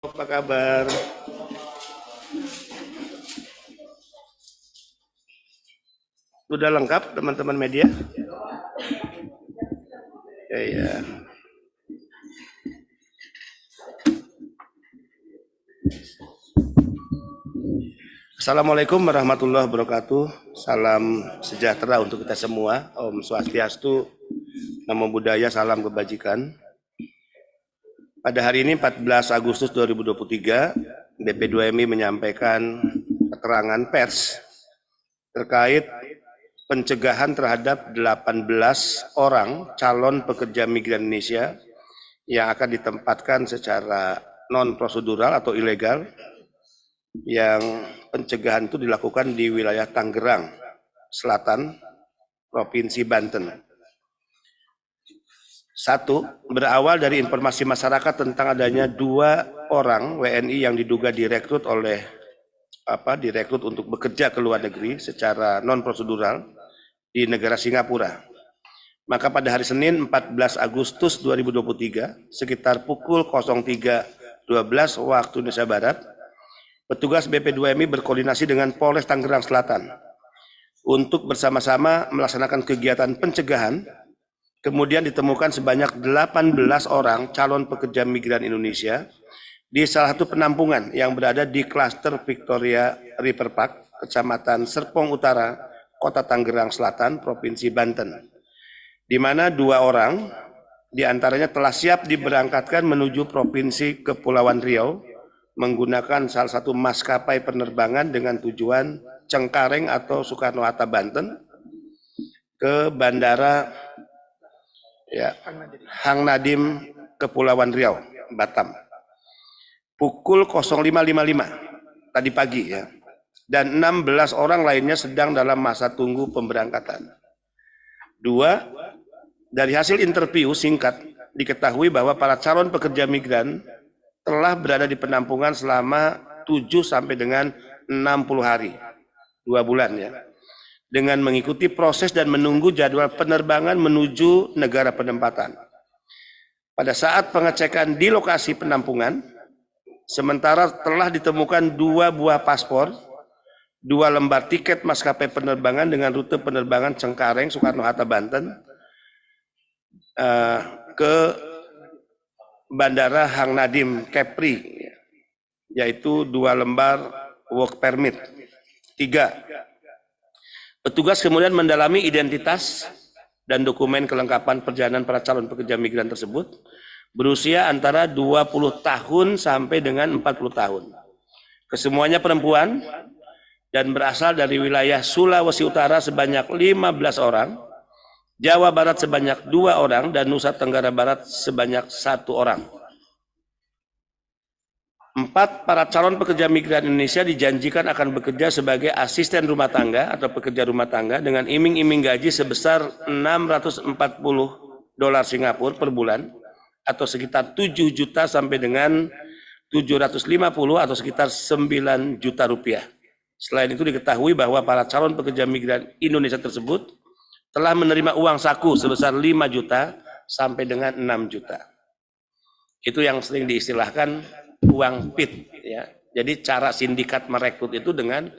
Apa kabar? Sudah lengkap teman-teman media? Ya. Assalamualaikum warahmatullahi wabarakatuh. Salam sejahtera untuk kita semua. Om Swastiastu, Namo Buddhaya, salam kebajikan. Pada hari ini 14 Agustus 2023, BP2MI menyampaikan keterangan pers terkait pencegahan terhadap 18 orang calon pekerja migran Indonesia yang akan ditempatkan secara non-prosedural atau ilegal, yang pencegahan itu dilakukan di wilayah Tangerang Selatan, Provinsi Banten. Satu, berawal dari informasi masyarakat tentang adanya 2 orang WNI yang diduga direkrut untuk bekerja ke luar negeri secara non-prosedural di negara Singapura. Maka pada hari Senin 14 Agustus 2023, sekitar pukul 03.12 waktu Indonesia Barat, petugas BP2MI berkoordinasi dengan Polres Tangerang Selatan untuk bersama-sama melaksanakan kegiatan pencegahan. Kemudian ditemukan sebanyak 18 orang calon pekerja migran Indonesia di salah satu penampungan yang berada di klaster Victoria River Park, Kecamatan Serpong Utara, Kota Tangerang Selatan, Provinsi Banten, di mana 2 orang diantaranya telah siap diberangkatkan menuju Provinsi Kepulauan Riau menggunakan salah satu maskapai penerbangan dengan tujuan Cengkareng atau Soekarno-Hatta, Banten, ke Bandara Hang Nadim Kepulauan Riau, Batam, pukul 05.55 tadi pagi ya. Dan 16 orang lainnya sedang dalam masa tunggu pemberangkatan. 2, dari hasil interview singkat diketahui bahwa para calon pekerja migran telah berada di penampungan selama 7 sampai dengan 60 hari, 2 bulan ya, dengan mengikuti proses dan menunggu jadwal penerbangan menuju negara penempatan. Pada saat pengecekan di lokasi penampungan, sementara telah ditemukan 2 buah paspor, 2 lembar tiket maskapai penerbangan dengan rute penerbangan Cengkareng, Soekarno-Hatta, Banten, ke Bandara Hang Nadim Kepri, yaitu 2 lembar work permit. 3, petugas kemudian mendalami identitas dan dokumen kelengkapan perjalanan para calon pekerja migran tersebut berusia antara 20 tahun sampai dengan 40 tahun. Kesemuanya perempuan dan berasal dari wilayah Sulawesi Utara sebanyak 15 orang, Jawa Barat sebanyak 2 orang, dan Nusa Tenggara Barat sebanyak 1 orang. 4, para calon pekerja migran Indonesia dijanjikan akan bekerja sebagai asisten rumah tangga atau pekerja rumah tangga dengan iming-iming gaji sebesar $640 Singapura per bulan atau sekitar 7 juta sampai dengan 750 atau sekitar 9 juta rupiah. Selain itu diketahui bahwa para calon pekerja migran Indonesia tersebut telah menerima uang saku sebesar 5 juta sampai dengan 6 juta. Itu yang sering diistilahkan uang PIT ya. Jadi cara sindikat merekrut itu dengan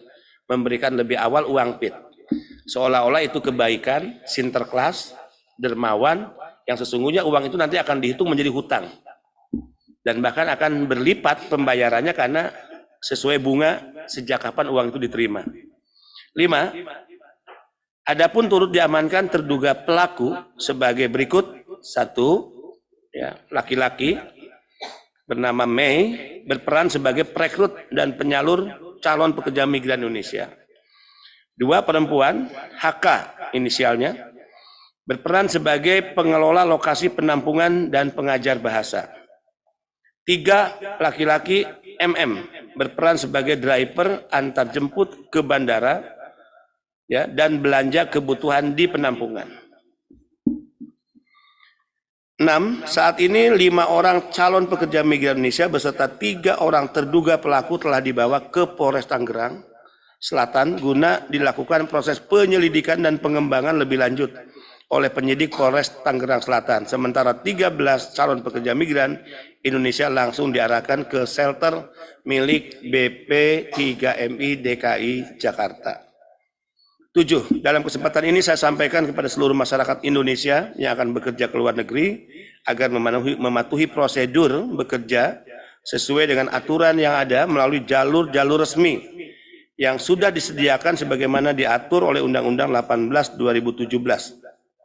memberikan lebih awal uang PIT. Seolah-olah itu kebaikan, sinterklas, dermawan, yang sesungguhnya uang itu nanti akan dihitung menjadi hutang. Dan bahkan akan berlipat pembayarannya karena sesuai bunga sejak kapan uang itu diterima. 5, adapun turut diamankan terduga pelaku sebagai berikut. 1, laki-laki bernama Mei berperan sebagai perekrut dan penyalur calon pekerja migran Indonesia. 2, perempuan HK inisialnya berperan sebagai pengelola lokasi penampungan dan pengajar bahasa. 3, laki-laki MM berperan sebagai driver antar jemput ke bandara ya, dan belanja kebutuhan di penampungan. 6, saat ini 5 orang calon pekerja migran Indonesia beserta 3 orang terduga pelaku telah dibawa ke Polres Tangerang Selatan guna dilakukan proses penyelidikan dan pengembangan lebih lanjut oleh penyidik Polres Tangerang Selatan. Sementara 13 calon pekerja migran Indonesia langsung diarahkan ke shelter milik BP3MI DKI Jakarta. 7. Dalam kesempatan ini saya sampaikan kepada seluruh masyarakat Indonesia yang akan bekerja ke luar negeri agar mematuhi prosedur bekerja sesuai dengan aturan yang ada melalui jalur-jalur resmi yang sudah disediakan sebagaimana diatur oleh Undang-Undang 18 2017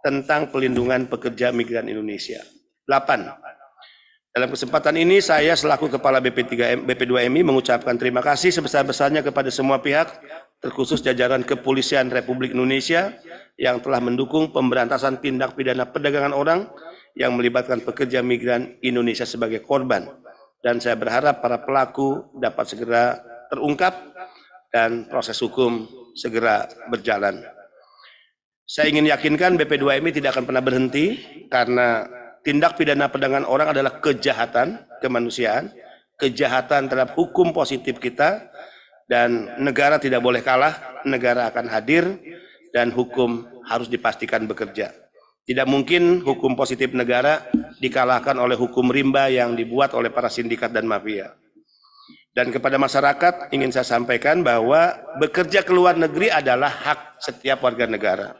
tentang pelindungan pekerja migran Indonesia. 8. Dalam kesempatan ini saya selaku Kepala BP2MI mengucapkan terima kasih sebesar-besarnya kepada semua pihak, terkhusus jajaran Kepolisian Republik Indonesia yang telah mendukung pemberantasan tindak pidana perdagangan orang yang melibatkan pekerja migran Indonesia sebagai korban. Dan saya berharap para pelaku dapat segera terungkap dan proses hukum segera berjalan. Saya ingin yakinkan BP2MI tidak akan pernah berhenti karena tindak pidana perdagangan orang adalah kejahatan kemanusiaan, kejahatan terhadap hukum positif kita, dan negara tidak boleh kalah, negara akan hadir, dan hukum harus dipastikan bekerja. Tidak mungkin hukum positif negara dikalahkan oleh hukum rimba yang dibuat oleh para sindikat dan mafia. Dan kepada masyarakat ingin saya sampaikan bahwa bekerja ke luar negeri adalah hak setiap warga negara.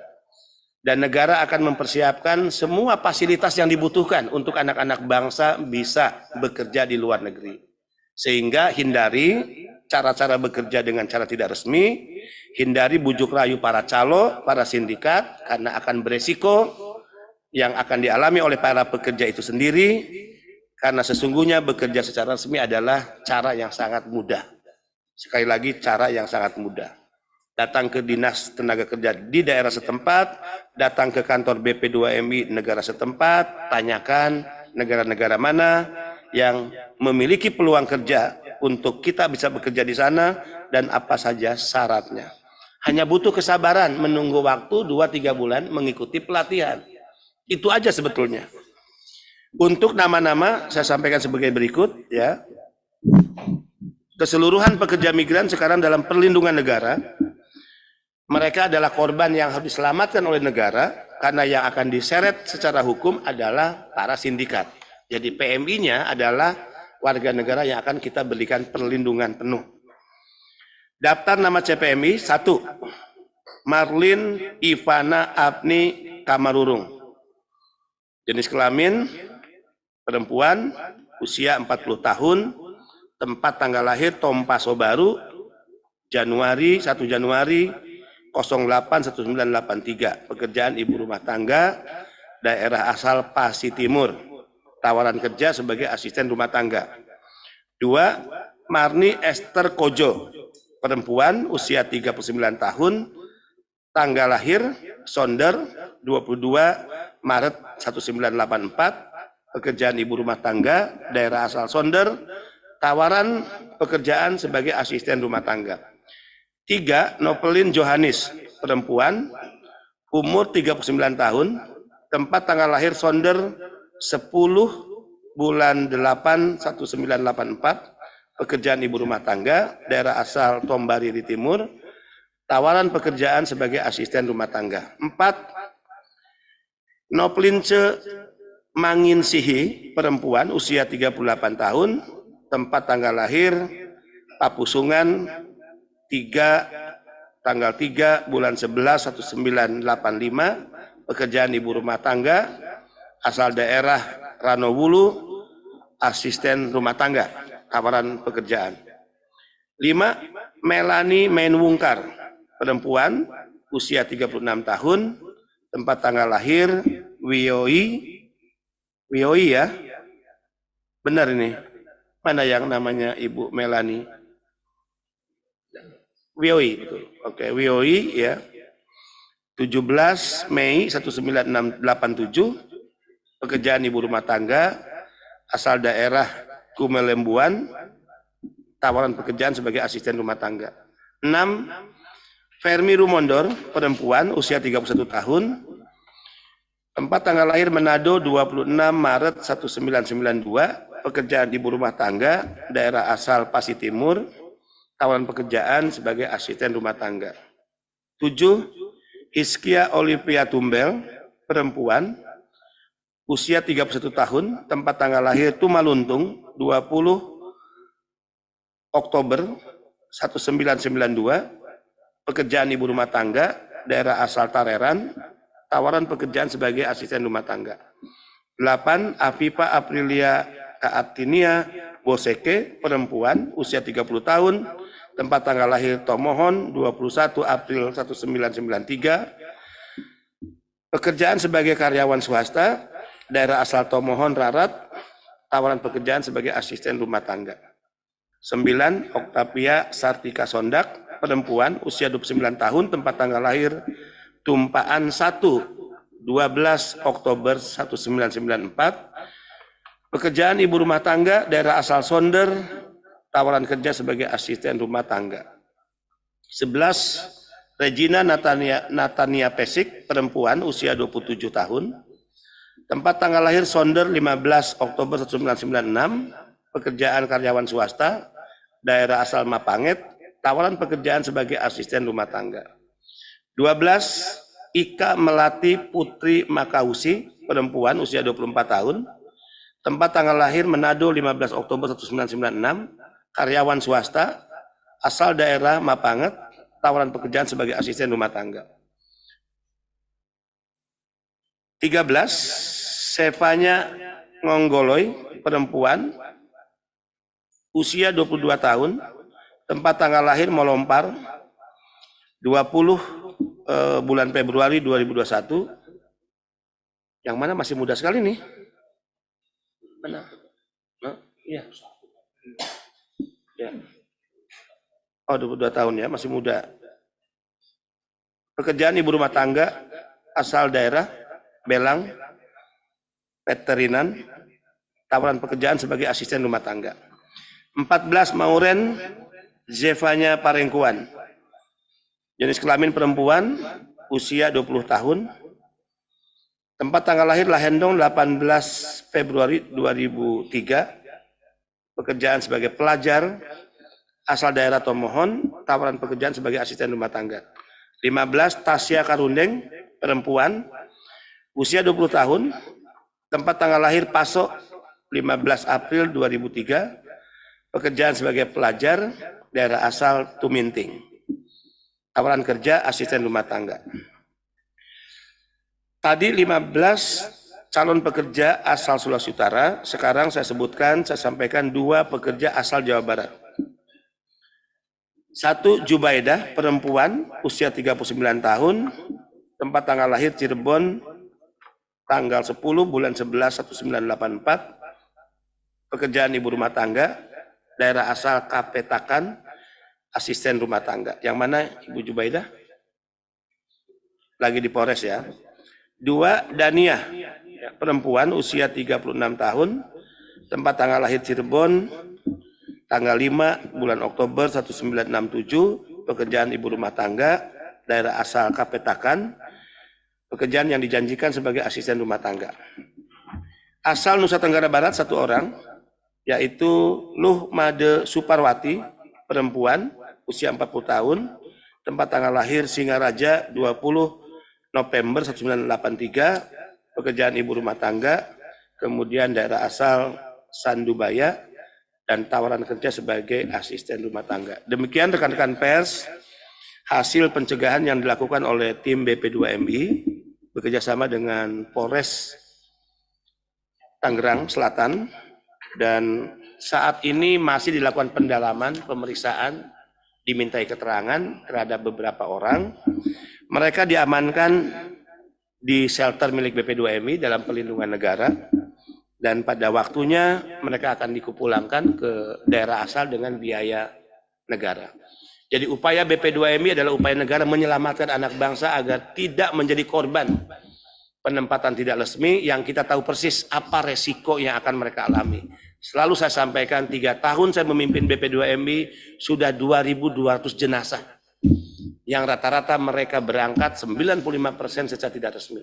Dan negara akan mempersiapkan semua fasilitas yang dibutuhkan untuk anak-anak bangsa bisa bekerja di luar negeri. Sehingga hindari cara-cara bekerja dengan cara tidak resmi, hindari bujuk rayu para calo, para sindikat, karena akan beresiko yang akan dialami oleh para pekerja itu sendiri, karena sesungguhnya bekerja secara resmi adalah cara yang sangat mudah. Sekali lagi, cara yang sangat mudah. Datang ke dinas tenaga kerja di daerah setempat, datang ke kantor BP2MI negara setempat, tanyakan negara-negara mana yang memiliki peluang kerja untuk kita bisa bekerja di sana dan apa saja syaratnya. Hanya butuh kesabaran menunggu waktu 2-3 bulan mengikuti pelatihan. Itu aja sebetulnya. Untuk nama-nama saya sampaikan sebagai berikut ya. Keseluruhan pekerja migran sekarang dalam perlindungan negara. Mereka adalah korban yang harus diselamatkan oleh negara karena yang akan diseret secara hukum adalah para sindikat. Jadi PMI-nya adalah warga negara yang akan kita berikan perlindungan penuh. Daftar nama CPMI 1. Marlin Ivana Apni Kamarurung. Jenis kelamin perempuan, usia 40 tahun, tempat tanggal lahir Tompaso Baru, Januari 1 Januari 081983, pekerjaan ibu rumah tangga, daerah asal Pasi Timur, tawaran kerja sebagai asisten rumah tangga. 2. Marni Esther Kojo, perempuan, usia 39 tahun, tanggal lahir Sonder 22 Maret 1984, pekerjaan ibu rumah tangga, daerah asal Sonder, tawaran pekerjaan sebagai asisten rumah tangga. 3. Nopelin Johannes, perempuan, umur 39 tahun, tempat tanggal lahir Sonder 10 bulan 8 1984, pekerjaan ibu rumah tangga, daerah asal Tombariri Timur, tawaran pekerjaan sebagai asisten rumah tangga. 4. Noplince Manginsihi, perempuan, usia 38 tahun, tempat tanggal lahir Papusungan tanggal 3 bulan 11 1985, pekerjaan ibu rumah tangga, asal daerah Ranowulu, asisten rumah tangga, tawaran pekerjaan. 5. Melani Mainwungkar, perempuan, usia 36 tahun, tempat tanggal lahir Wioi ya, benar ini, mana yang namanya Ibu Melani? Wioi, betul. Oke, Wioi ya. 17 Mei 1987, pekerjaan ibu rumah tangga, asal daerah Kumelembuan, tawaran pekerjaan sebagai asisten rumah tangga. 6. Fermi Rumondor, perempuan, usia 31 tahun, tempat tanggal lahir Manado 26 Maret 1992, pekerjaan ibu rumah tangga, daerah asal Pasi Timur, tawaran pekerjaan sebagai asisten rumah tangga. 7. Hiskia Olivia Tumbel, perempuan, usia 31 tahun, tempat tanggal lahir Tumaluntung, 20 Oktober 1992, pekerjaan ibu rumah tangga, daerah asal Tareran, tawaran pekerjaan sebagai asisten rumah tangga. 8. Afifa Aprilia Kaatinia Boseke, perempuan, usia 30 tahun, tempat tanggal lahir Tomohon, 21 April 1993, pekerjaan sebagai karyawan swasta, daerah asal Tomohon, Rarat, tawaran pekerjaan sebagai asisten rumah tangga. 9. Oktavia Sartika Sondak, perempuan, usia 29 tahun, tempat tanggal lahir Tumpaan 1, 12 Oktober 1994, pekerjaan ibu rumah tangga, daerah asal Sonder, tawaran kerja sebagai asisten rumah tangga. 11. Regina Natania Pesik, perempuan, usia 27 tahun, tempat tanggal lahir Sonder, 15 Oktober 1996, pekerjaan karyawan swasta, daerah asal Mapanget, tawaran pekerjaan sebagai asisten rumah tangga. 12. Ika Melati Putri Makausi, perempuan, usia 24 tahun, tempat tanggal lahir Manado, 15 Oktober 1996, karyawan swasta, asal daerah Mapanget, tawaran pekerjaan sebagai asisten rumah tangga. 13. Sevanya Ngonggoloy, perempuan, usia 22 tahun, tempat tanggal lahir Molompar, 20 bulan Februari 2021. Yang mana masih muda sekali nih? Mana? Iya. Ya. Oh, 22 tahun ya, masih muda. Pekerjaan ibu rumah tangga, asal daerah Belang, Veterinan, tawaran pekerjaan sebagai asisten rumah tangga. 14. Mauren Zevanya Parengkuan, jenis kelamin perempuan, usia 20 tahun, tempat tanggal lahir Lahendong, 18 Februari 2003, pekerjaan sebagai pelajar, asal daerah Tomohon, tawaran pekerjaan sebagai asisten rumah tangga. 15. Tasya Karundeng, perempuan, usia 20 tahun, tempat tanggal lahir Pasok, 15 April 2003, pekerjaan sebagai pelajar, daerah asal Tuminting, tawaran kerja asisten rumah tangga. Tadi 15 calon pekerja asal Sulawesi Utara, sekarang saya sampaikan 2 pekerja asal Jawa Barat. 1. Jubaidah, perempuan, usia 39 tahun, tempat tanggal lahir Cirebon, tanggal 10 bulan 11 1984, pekerjaan ibu rumah tangga, daerah asal Kapetakan, asisten rumah tangga. Yang mana Ibu Jubaidah? Lagi di Polres ya. 2. Dania, perempuan, usia 36 tahun, tempat tanggal lahir Cirebon, tanggal 5 bulan Oktober 1967, pekerjaan ibu rumah tangga, daerah asal Kapetakan, pekerjaan yang dijanjikan sebagai asisten rumah tangga. Asal Nusa Tenggara Barat 1 orang, yaitu Luh Made Suparwati, perempuan, usia 40 tahun, tempat tanggal lahir Singaraja, 20 November 1983, pekerjaan ibu rumah tangga, kemudian daerah asal Sandubaya, dan tawaran kerja sebagai asisten rumah tangga. Demikian rekan-rekan pers, hasil pencegahan yang dilakukan oleh tim BP2MI, bekerjasama dengan Polres Tangerang Selatan, dan saat ini masih dilakukan pendalaman, pemeriksaan, dimintai keterangan terhadap beberapa orang. Mereka diamankan di shelter milik BP2MI dalam perlindungan negara, dan pada waktunya mereka akan dipulangkan ke daerah asal dengan biaya negara. Jadi upaya BP2MI adalah upaya negara menyelamatkan anak bangsa agar tidak menjadi korban penempatan tidak resmi yang kita tahu persis apa resiko yang akan mereka alami. Selalu saya sampaikan, 3 tahun saya memimpin BP2MI, sudah 2.200 jenazah. Yang rata-rata mereka berangkat 95% secara tidak resmi.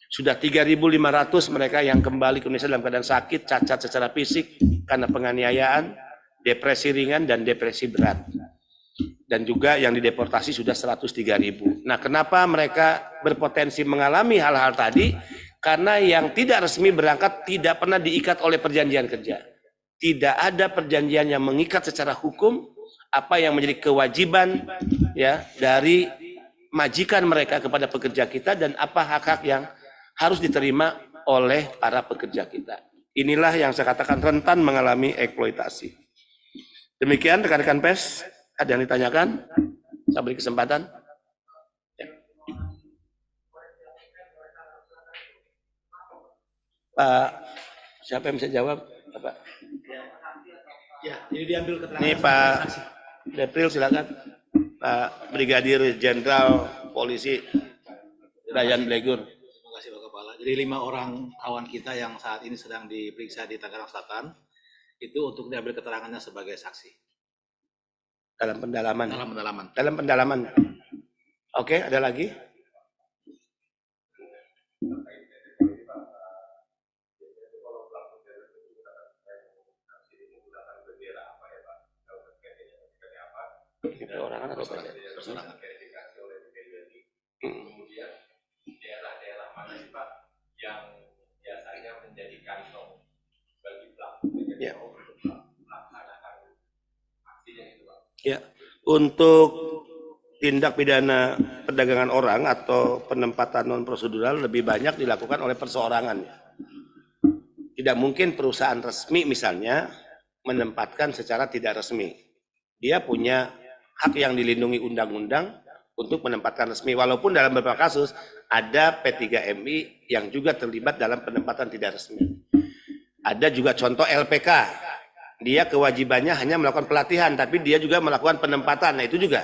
Sudah 3.500 mereka yang kembali ke Indonesia dalam keadaan sakit, cacat secara fisik karena penganiayaan, depresi ringan dan depresi berat. Dan juga yang dideportasi sudah 103.000. Nah, kenapa mereka berpotensi mengalami hal-hal tadi? Karena yang tidak resmi berangkat tidak pernah diikat oleh perjanjian kerja. Tidak ada perjanjian yang mengikat secara hukum apa yang menjadi kewajiban ya dari majikan mereka kepada pekerja kita dan apa hak-hak yang harus diterima oleh para pekerja kita. Inilah yang saya katakan rentan mengalami eksploitasi. Demikian rekan-rekan pers, ada yang ditanyakan? Saya beri kesempatan. Pak, siapa yang bisa jawab? Pak. Ya, jadi diambil keterangan. Ini Pak Depril, silakan. Pak Brigadir Jenderal Polisi Dayan Blegur. Terima kasih Pak Kepala. Jadi 5 orang kawan kita yang saat ini sedang diperiksa di Tangerang Selatan itu untuk diambil keterangannya sebagai saksi. Dalam pendalaman. Dalam pendalaman. Oke, ada lagi? Perorangan atau persorangan? Kemudian daerah-daerah mana sih Pak yang biasanya menjadi kantong bagi pelaku untuk melaksanakan aksinya itu Pak? Ya, untuk tindak pidana perdagangan orang atau penempatan non prosedural lebih banyak dilakukan oleh perseorangan. Tidak mungkin perusahaan resmi misalnya menempatkan secara tidak resmi. Dia punya hak yang dilindungi undang-undang untuk menempatkan resmi. Walaupun dalam beberapa kasus ada P3MI yang juga terlibat dalam penempatan tidak resmi. Ada juga contoh LPK. Dia kewajibannya hanya melakukan pelatihan, tapi dia juga melakukan penempatan. Nah itu juga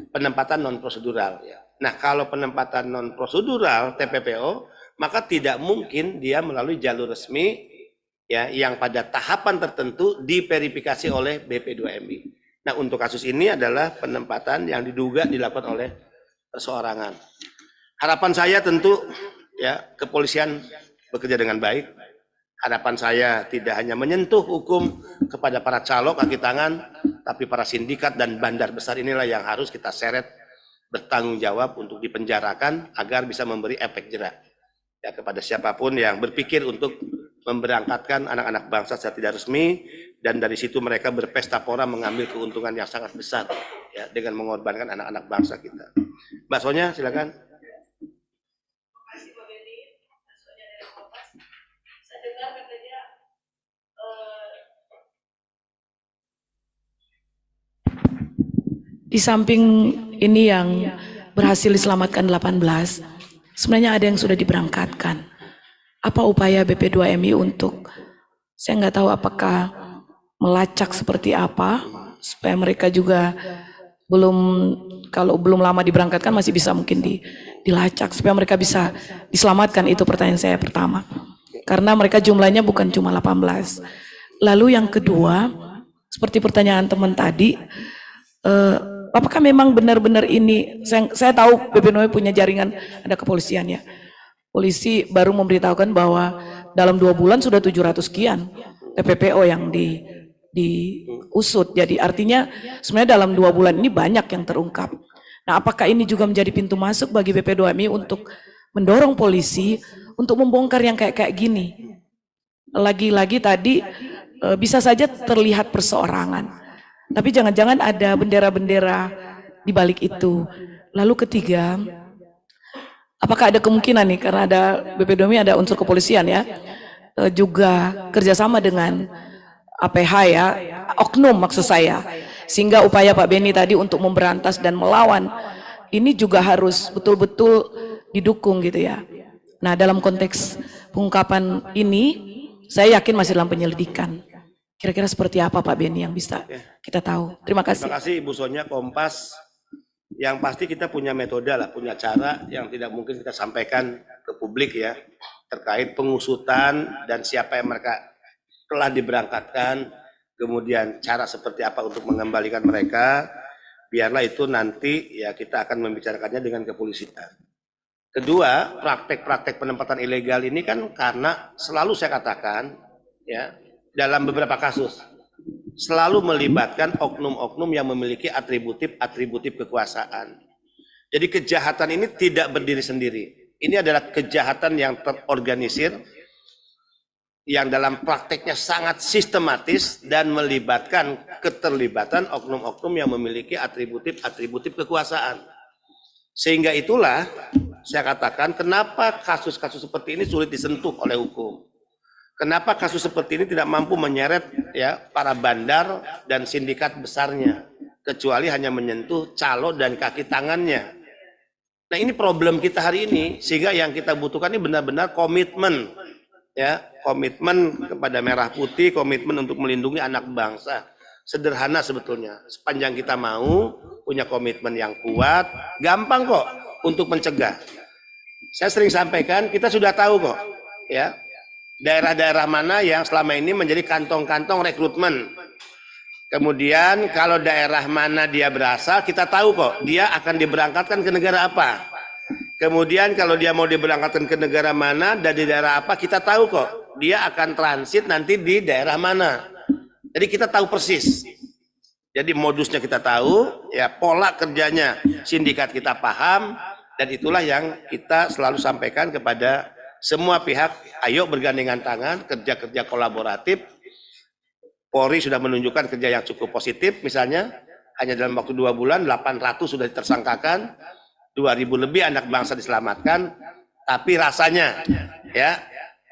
penempatan non prosedural. Nah kalau penempatan non prosedural TPPO, maka tidak mungkin dia melalui jalur resmi ya yang pada tahapan tertentu diverifikasi oleh BP2MI. Nah untuk kasus ini adalah penempatan yang diduga dilakukan oleh perseorangan. Harapan saya tentu ya kepolisian bekerja dengan baik. Harapan saya tidak hanya menyentuh hukum kepada para calok kaki tangan, tapi para sindikat dan bandar besar inilah yang harus kita seret bertanggung jawab untuk dipenjarakan agar bisa memberi efek jerak ya kepada siapapun yang berpikir untuk memberangkatkan anak-anak bangsa secara tidak resmi dan dari situ mereka berpesta pora mengambil keuntungan yang sangat besar ya dengan mengorbankan anak-anak bangsa kita. Mbak Sonya silakan. Di samping ini yang berhasil diselamatkan 18, sebenarnya ada yang sudah diberangkatkan. Apa upaya BP2MI untuk, saya nggak tahu apakah melacak seperti apa, supaya mereka juga kalau belum lama diberangkatkan masih bisa mungkin dilacak, supaya mereka bisa diselamatkan. Itu pertanyaan saya pertama. Karena mereka jumlahnya bukan cuma 18. Lalu yang kedua, seperti pertanyaan teman tadi, apakah memang benar-benar ini, saya tahu BP2MI punya jaringan, ada kepolisian ya. Polisi baru memberitahukan bahwa dalam 2 bulan sudah 700 sekian TPPO yang diusut. Jadi artinya sebenarnya dalam 2 bulan ini banyak yang terungkap. Nah apakah ini juga menjadi pintu masuk bagi BP2MI untuk mendorong polisi untuk membongkar yang kayak gini? Lagi-lagi tadi bisa saja terlihat perseorangan. Tapi jangan-jangan ada bendera-bendera di balik itu. Lalu ketiga, apakah ada kemungkinan nih, karena ada BP2MI ada unsur kepolisian ya, juga kerjasama dengan APH ya, oknum maksud saya, sehingga upaya Pak Beni tadi untuk memberantas dan melawan, ini juga harus betul-betul didukung gitu ya. Nah dalam konteks pengungkapan ini, saya yakin masih dalam penyelidikan. Kira-kira seperti apa Pak Beni yang bisa kita tahu? Terima kasih. Terima kasih Ibu Sonya, Kompas. Yang pasti kita punya metode lah, punya cara yang tidak mungkin kita sampaikan ke publik ya, terkait pengusutan dan siapa yang mereka telah diberangkatkan, kemudian cara seperti apa untuk mengembalikan mereka, biarlah itu nanti ya kita akan membicarakannya dengan kepolisian. Kedua, praktek-praktek penempatan ilegal ini kan karena selalu saya katakan ya, dalam beberapa kasus selalu melibatkan oknum-oknum yang memiliki atributif kekuasaan. Jadi kejahatan ini tidak berdiri sendiri. Ini adalah kejahatan yang terorganisir, yang dalam prakteknya sangat sistematis dan melibatkan keterlibatan oknum-oknum yang memiliki atributif kekuasaan. Sehingga itulah saya katakan kenapa kasus-kasus seperti ini sulit disentuh oleh hukum. Kenapa kasus seperti ini tidak mampu menyeret ya para bandar dan sindikat besarnya, kecuali hanya menyentuh calo dan kaki tangannya. Nah, ini problem kita hari ini, sehingga yang kita butuhkan ini benar-benar komitmen, ya, komitmen kepada Merah Putih, komitmen untuk melindungi anak bangsa. Sederhana sebetulnya, sepanjang kita mau punya komitmen yang kuat, gampang kok untuk mencegah. Saya sering sampaikan, kita sudah tahu kok, ya, daerah-daerah mana yang selama ini menjadi kantong-kantong rekrutmen. Kemudian kalau daerah mana dia berasal, kita tahu kok dia akan diberangkatkan ke negara apa. Kemudian kalau dia mau diberangkatkan ke negara mana dan di daerah apa, kita tahu kok dia akan transit nanti di daerah mana. Jadi kita tahu persis. Jadi modusnya kita tahu, ya pola kerjanya sindikat kita paham, dan itulah yang kita selalu sampaikan kepada semua pihak. Ayo bergandengan tangan, kerja-kerja kolaboratif. Polri sudah menunjukkan kerja yang cukup positif, misalnya hanya dalam waktu 2 bulan 800 sudah ditersangkakan, 2000 lebih anak bangsa diselamatkan. Tapi rasanya, ya,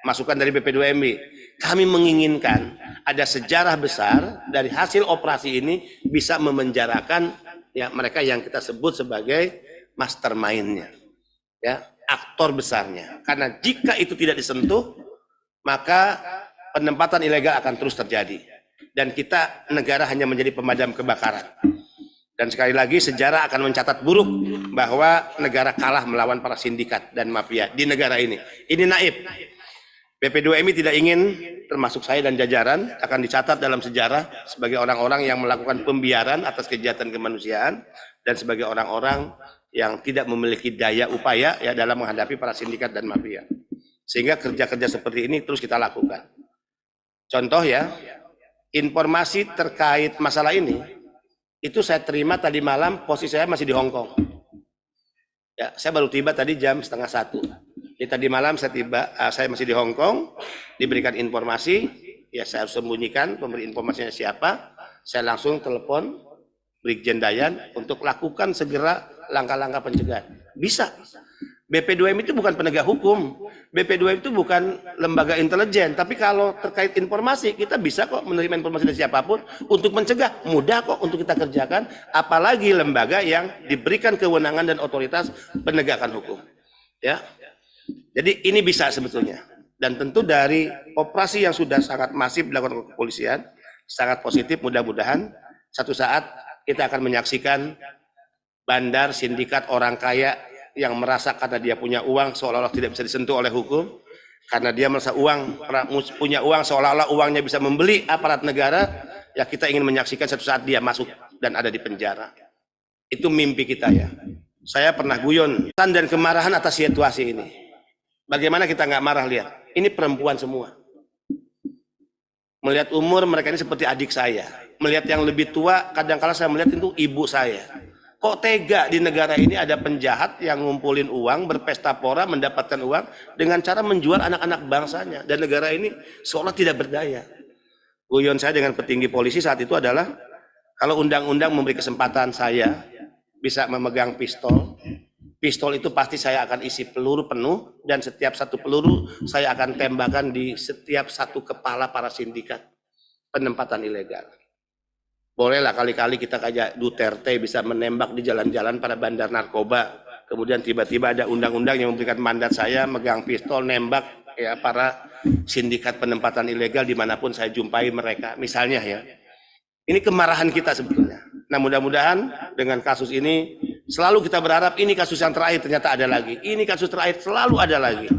masukan dari BP2MI, kami menginginkan ada sejarah besar dari hasil operasi ini bisa memenjarakan ya mereka yang kita sebut sebagai mastermind-nya, ya, aktor besarnya. Karena jika itu tidak disentuh, maka penempatan ilegal akan terus terjadi. Dan kita negara hanya menjadi pemadam kebakaran. Dan sekali lagi sejarah akan mencatat buruk bahwa negara kalah melawan para sindikat dan mafia di negara ini. Ini naib. BP2MI tidak ingin, termasuk saya dan jajaran, akan dicatat dalam sejarah sebagai orang-orang yang melakukan pembiaran atas kejahatan kemanusiaan dan sebagai orang-orang yang tidak memiliki daya upaya ya dalam menghadapi para sindikat dan mafia. Sehingga kerja-kerja seperti ini terus kita lakukan. Contoh ya, informasi terkait masalah ini, itu saya terima tadi malam, posisi saya masih di Hong Kong. Ya, saya baru tiba tadi jam 12:30. Jadi tadi malam saya masih di Hong Kong, diberikan informasi, ya saya harus sembunyikan pemberi informasinya siapa, saya langsung telepon Brigjen Dayan untuk lakukan segera langkah-langkah pencegahan. Bisa. BP2M itu bukan penegak hukum, BP2M itu bukan lembaga intelijen, tapi kalau terkait informasi, kita bisa kok menerima informasi dari siapapun untuk mencegah, mudah kok untuk kita kerjakan, apalagi lembaga yang diberikan kewenangan dan otoritas penegakan hukum. Ya, jadi ini bisa sebetulnya, dan tentu dari operasi yang sudah sangat masif dilakukan oleh kepolisian, sangat positif, mudah-mudahan satu saat kita akan menyaksikan bandar sindikat orang kaya yang merasa karena dia punya uang seolah-olah tidak bisa disentuh oleh hukum, karena dia merasa punya uang seolah-olah uangnya bisa membeli aparat negara, ya kita ingin menyaksikan satu saat dia masuk dan ada di penjara. Itu mimpi kita ya. Saya pernah guyon dan kemarahan atas situasi ini. Bagaimana kita nggak marah lihat? Ini perempuan semua. Melihat umur mereka ini seperti adik saya. Melihat yang lebih tua, kadang-kala saya melihat itu ibu saya. Kok tega di negara ini ada penjahat yang ngumpulin uang, berpesta pora, mendapatkan uang dengan cara menjual anak-anak bangsanya. Dan negara ini seolah tidak berdaya. Guyon saya dengan petinggi polisi saat itu adalah, kalau undang-undang memberi kesempatan saya bisa memegang pistol, pistol itu pasti saya akan isi peluru penuh, dan setiap satu peluru saya akan tembakan di setiap satu kepala para sindikat penempatan ilegal. Bolehlah kali-kali kita kayak Duterte bisa menembak di jalan-jalan pada bandar narkoba. Kemudian tiba-tiba ada undang-undang yang memberikan mandat saya megang pistol, nembak ya para sindikat penempatan ilegal dimanapun saya jumpai mereka. Misalnya ya, ini kemarahan kita sebetulnya. Nah mudah-mudahan dengan kasus ini selalu kita berharap ini kasus yang terakhir, ternyata ada lagi. Ini kasus terakhir, selalu ada lagi.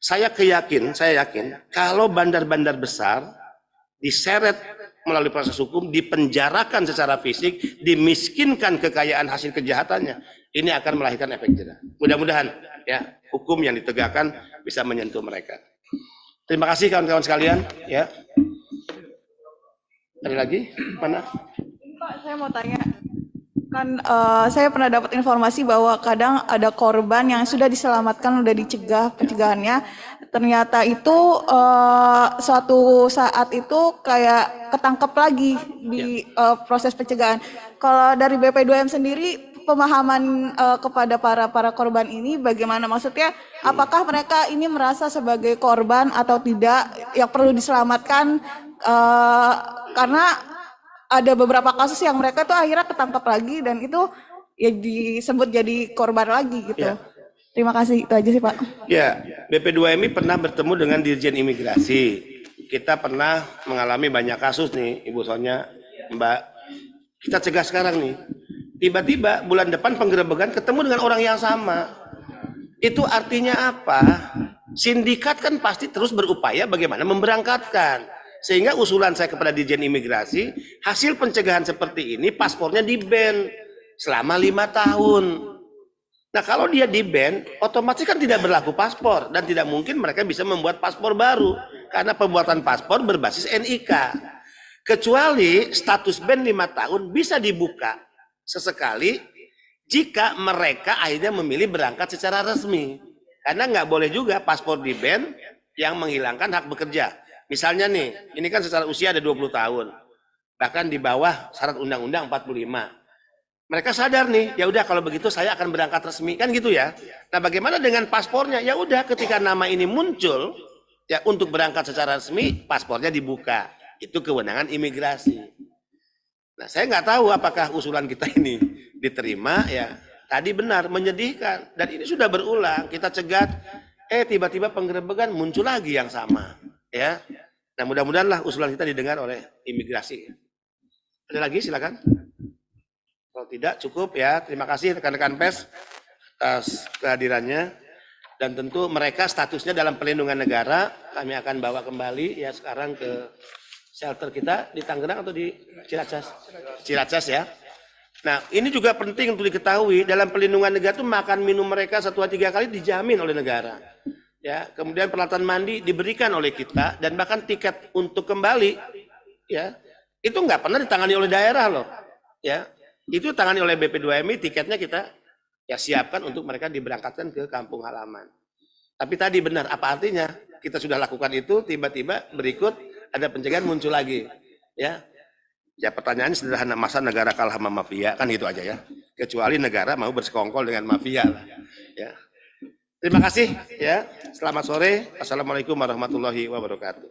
Saya yakin kalau bandar-bandar besar diseret melalui proses hukum, dipenjarakan secara fisik, dimiskinkan kekayaan hasil kejahatannya, ini akan melahirkan efek jerah. Mudah-mudahan ya hukum yang ditegakkan bisa menyentuh mereka. Terima kasih kawan-kawan sekalian. Ya. Ada lagi? Mana? Pak, saya mau tanya. Kan saya pernah dapat informasi bahwa kadang ada korban yang sudah diselamatkan, udah dicegah pencegahannya, ternyata itu suatu saat itu kayak ketangkep lagi di proses pencegahan. Kalau dari BP2M sendiri, pemahaman kepada para korban ini bagaimana? Maksudnya, apakah mereka ini merasa sebagai korban atau tidak yang perlu diselamatkan? Karena ada beberapa kasus yang mereka tuh akhirnya ketangkap lagi dan itu ya disebut jadi korban lagi gitu. Ya. Terima kasih, itu aja sih Pak. Ya, BP2MI pernah bertemu dengan Dirjen Imigrasi. Kita pernah mengalami banyak kasus nih, Ibu Sonya, Mbak. Kita cegah sekarang nih. Tiba-tiba bulan depan penggerebekan ketemu dengan orang yang sama. Itu artinya apa? Sindikat kan pasti terus berupaya bagaimana memberangkatkan. Sehingga usulan saya kepada Dirjen Imigrasi, hasil pencegahan seperti ini paspornya di-ban selama 5 tahun. Nah kalau dia di-ban, otomatis kan tidak berlaku paspor dan tidak mungkin mereka bisa membuat paspor baru karena pembuatan paspor berbasis NIK. Kecuali status ban 5 tahun bisa dibuka sesekali jika mereka akhirnya memilih berangkat secara resmi. Karena nggak boleh juga paspor di-ban yang menghilangkan hak bekerja. Misalnya nih, ini kan secara usia ada 20 tahun. Bahkan di bawah syarat undang-undang 45. Mereka sadar nih, ya udah kalau begitu saya akan berangkat resmi, kan gitu ya. Nah, bagaimana dengan paspornya? Ya udah ketika nama ini muncul ya untuk berangkat secara resmi, paspornya dibuka. Itu kewenangan imigrasi. Nah, saya nggak tahu apakah usulan kita ini diterima ya. Tadi benar menyedihkan dan ini sudah berulang. Kita cegat tiba-tiba penggerebekan muncul lagi yang sama, ya. Nah, mudah-mudahanlah usulan kita didengar oleh imigrasi. Ada lagi, silakan. Kalau tidak cukup ya. Terima kasih rekan-rekan pers atas kehadirannya dan tentu mereka statusnya dalam pelindungan negara. Kami akan bawa kembali ya sekarang ke shelter kita di Tangerang atau di Ciracas? Ciracas ya. Nah, ini juga penting untuk diketahui, dalam pelindungan negara itu makan minum mereka 1 atau 3 kali dijamin oleh negara. Ya, kemudian peralatan mandi diberikan oleh kita dan bahkan tiket untuk kembali ya, itu nggak pernah ditangani oleh daerah loh. Ya, itu ditangani oleh BP2MI, tiketnya kita ya siapkan untuk mereka diberangkatkan ke kampung halaman. Tapi tadi benar, apa artinya? Kita sudah lakukan itu, tiba-tiba berikut ada pencegahan muncul lagi. Ya, ya pertanyaannya sederhana, masa negara kalah sama mafia? Kan gitu aja ya. Kecuali negara mau bersekongkol dengan mafia lah. Ya. Terima kasih ya. Selamat sore. Assalamualaikum warahmatullahi wabarakatuh.